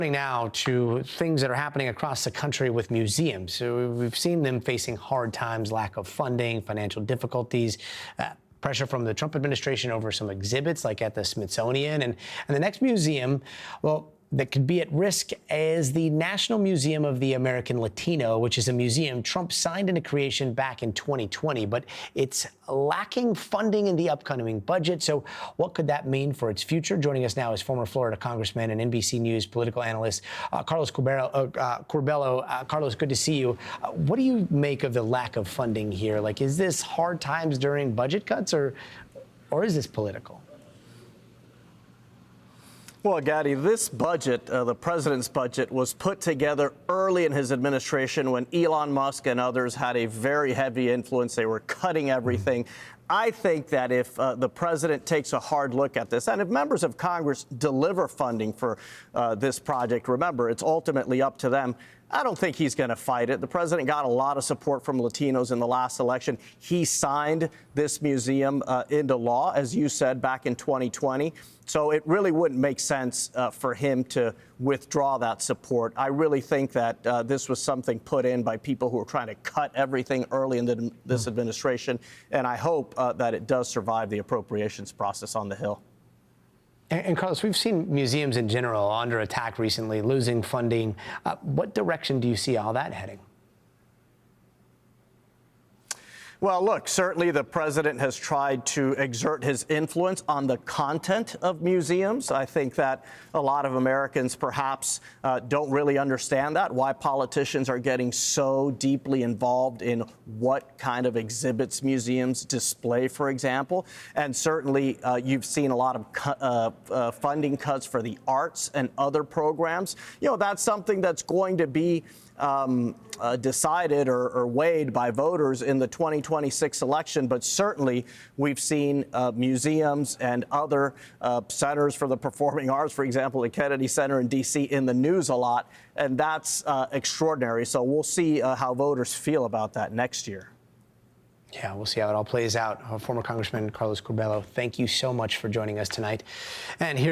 Now to things that are happening across the country with museums. So we've seen them facing hard times, lack of funding, financial difficulties, pressure from the Trump administration over some exhibits like at the Smithsonian. And the next museum, well, that could be at risk is the National Museum of the American Latino, which is a museum Trump signed into creation back in 2020, but it's lacking funding in the upcoming budget. So what could that mean for its future? Joining us now is former Florida Congressman and NBC News political analyst Carlos Curbelo. Carlos, good to see you. What do you make of the lack of funding here? Like, is this hard times during budget cuts, or is this political? Well, Gadi, this budget, the president's budget, was put together early in his administration when Elon Musk and others had a very heavy influence. They were cutting everything. I think that if the president takes a hard look at this, and if members of Congress deliver funding for this project, remember, it's ultimately up to them. I don't think he's going to fight it. The president got a lot of support from Latinos in the last election. He signed this museum into law, as you said, back in 2020. So it really wouldn't make sense for him to withdraw that support. I really think that this was something put in by people who are trying to cut everything early in this administration. And I hope that it does survive the appropriations process on the Hill. And Carlos, we've seen museums in general under attack recently, losing funding. What direction do you see all that heading? Well, look, certainly the president has tried to exert his influence on the content of museums. I think that a lot of Americans perhaps don't really understand that, why politicians are getting so deeply involved in what kind of exhibits museums display, for example. And certainly you've seen a lot of funding cuts for the arts and other programs. You know, that's something that's going to be decided or weighed by voters in the 2026 election. But certainly we've seen museums and other centers for the performing arts, for example, the Kennedy Center in D.C., in the news a lot. And that's extraordinary. So we'll see how voters feel about that next year. Yeah, we'll see how it all plays out. Former Congressman Carlos Curbelo, thank you so much for joining us tonight. And here